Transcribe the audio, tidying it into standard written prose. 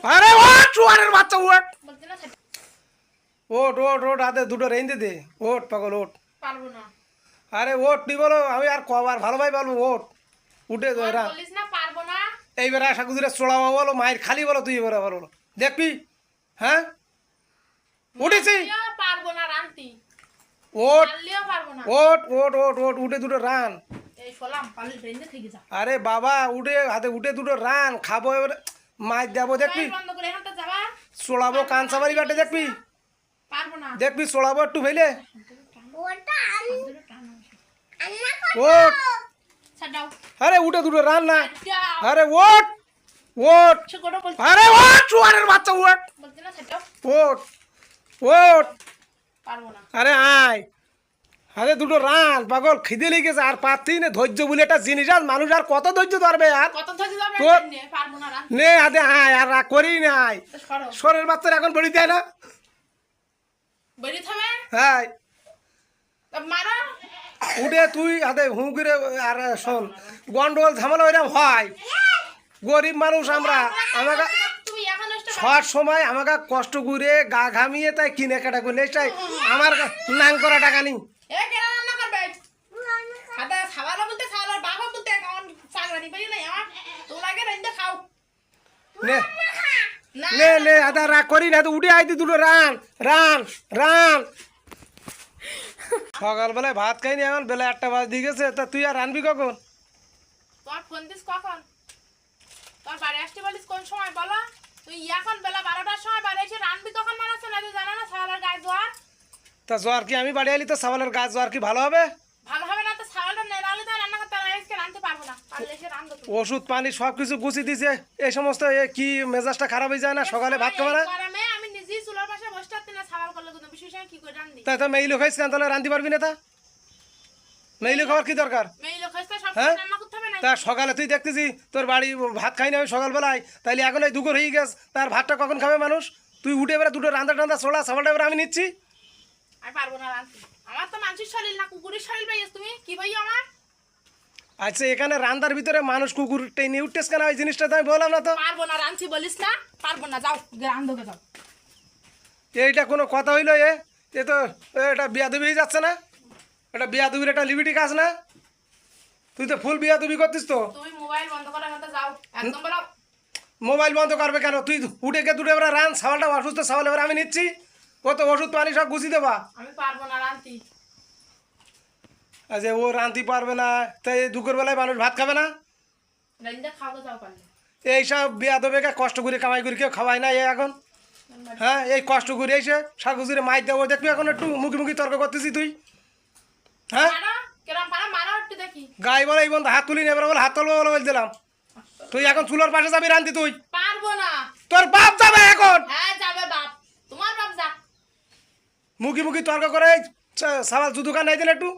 আরে ওঠ শুয়ারের বাচ্চা ওঠ ওঠ ওঠ ওঠ হাতে দুটো রেঞ্জে দে ওঠ পাগল ওঠ পারবো না আরে ওঠ তুই বলো আমি আর কবার ভালো ভাই বলবো ওঠ উঠে বলিস না পারবো না এইবার আশা গুজরে চড়াবো বলো মায়ের খালি বলো তুই এবার বলো দেখবি হ্যাঁ উঠেছি পারবো না রান্তি ওঠ পারলেও পারবো না ওঠ ওঠ ওঠ ওঠ উঠে দুটো রান এই শোলাম পারলে ট্রেনে থেকে যা আরে বাবা উঠে হাতে উঠে দুটো রান খাবো এবার মাছ দেবো দেখবি বন্ধ করে এখানটা যাবা চড়াবো কাঁচাবাড়ি বাটে দেখবি পারবো না দেখবি চড়াবো একটু ফেলে ওঠ ছাড়াও আরে উঠে দুটো রান না যাও আরে ওঠ ওঠ ছোট বলছি আরে ওঠ শুয়ারের বাচ্চা ওঠ বলছি না ছাড়াও ওঠ ওঠ পারবো না আরে আয় আরে দুটো রান পাগল খিদে লেগেছে আর পাচ্ছি না ধৈর্য বলে একটা জিনিস আর মানুষ আর কত ধৈর্য ধরবে আর কত ধরে যাবে তোর- পারবো না রান্তি নে আদে আয় আর রাগ করি না আয় সরো শরীর বাচ্চার এখন বড়ি দেয় না বেরিয়ে থামে হ্যাঁ মারো উঠে তুই হাতে হুঁকিরে আর শোন গন্ডগোল ঝামেলা ওইরকম হয় গরিব মানুষ আমরা আমাকে তুমি এখন এসে সব সময় আমাকে কষ্ট করে গা ঘামিয়ে তাই কিনে কাটা করে চাই আমার নাং করা টাকা নেই এ কেন রান্না করবে আদা খাওয়ালো বলতে খাওয়ালো বাবা বলতে এখন চাকরি পাই না আমার তো লাগে রান্না খাও নে না নে নে আদা রাগ করি না তো উঠে আইতি দুটো রান রান রান সকালবেলায় ভাত খাইনি এখন বেলা 1টা বাজ দিয়ে গেছে তা তুই আর রানবি কখন তোর ফোন দিস কখন তোর বাড়ি আসতে বলিস কোন সময় বলো তুই এখন বেলা 12টার সময় বাড়ি এসে রানবি কখন মারাচ্ছে না তুই জানা না ছাওয়ালের গায়ে জোয়ার তা জ্বর কি আমি বাড়ি আলি তো সাবালের গাছ জ্বর কি ভালো হবে ভালো হবে না তো ছাওয়ালটা নেড়ালে তো রান্না করতে না আজকে রানতে পারবো না পারলে এসে রান্ধো তুমি ওষুধ পানি সব কিছু গুছি দিছে এই সমস্ত কি মেজাজটা খারাপ হয়ে যায় না সকালে ভাত খাবে না গরমে আমি নিজেই চুলার পাশে বসে থাকতে না ছাওয়াল করলে কোনো বিশেষ কি করে রান্ধি তাই তো মেইলো খাইছি না তাহলে রাঁধতে পারবি না তা মেইলো খাওয়ার কি দরকার মেয়ে লোক হয়েছে সব হ্যাঁ? রান্না করতে হবে না তা সকালে তুই দেখতেছি তোর বাড়ি ভাত খাই না আমি সকালবেলায় তাইলে এখন এই দুপুর হয়ে গেছে তার ভাতটা কখন খাবে মানুষ তুই উঠে এবারে দুটো রান্দা টান্দা ছোড়া সাবালটা এবারে আমি নিচ্ছি আমি পারবো না রাঁধতে আমার তো মানুষের শরীর না কুকুরের শরীর পাইয়াস তুমি কি ভাই আমার আচ্ছা এখানে রান্দার ভিতরে মানুষ কুকুর টেনে উঠতেস কেন ওই জিনিসটা তো আমি বললাম না তো পারবো না রাঁধছি বলিস না পারবো না যাও রান্ধোকে যাও এইটা কোনো কথা হইলো এ তো এটা বিয়াদবি হয়ে যাচ্ছে না এটা বিয়াদবির একটা লিমিটি কাজ না তুই তো ফুল বিয়াদবি করতিস তো তুমি মোবাইল বন্ধ করে মতো যাও একদম বলো মোবাইল বন্ধ করবে কেন তুই উঠে গিয়ে দুটো এবার রান সাবালটা অসুস্থ সাবাল এবার আমি নিচ্ছি ও তো ওষুধ পানি সব গুছিয়ে দেবা আমি পারবো না রাঁধতি আচ্ছা ও রাঁধতে পারবে না তাই দুপুরবেলায় মানুষ ভাত খাবে না রাঁধতে খাওয়া যাও পারলে এইসব বিয়াদবেকে কষ্ট করে কামাই করে কেউ খাওয়ায় না এখন হ্যাঁ এই কষ্ট করে এসে শাকুজুরে মাইর দেবো দেখবি এখন একটু মুখি মুখি তর্ক করতেছি তুই হ্যাঁ মারো কেরম পারো মারো একটু দেখি গাই বলে এই বন্ধু হাত তুলি নেবে বলে হাত তুলবো বলে বলছিলাম তুই এখন চুলোর পাশে যাবি রাঁধতে তুই পারবো না তোর বাপ যাবে এখন হ্যাঁ যাবে বাপ তোমার বাপ যা মুখি মুখি তর্ক করে সাবাল জুদুকা নাই দিলে একটু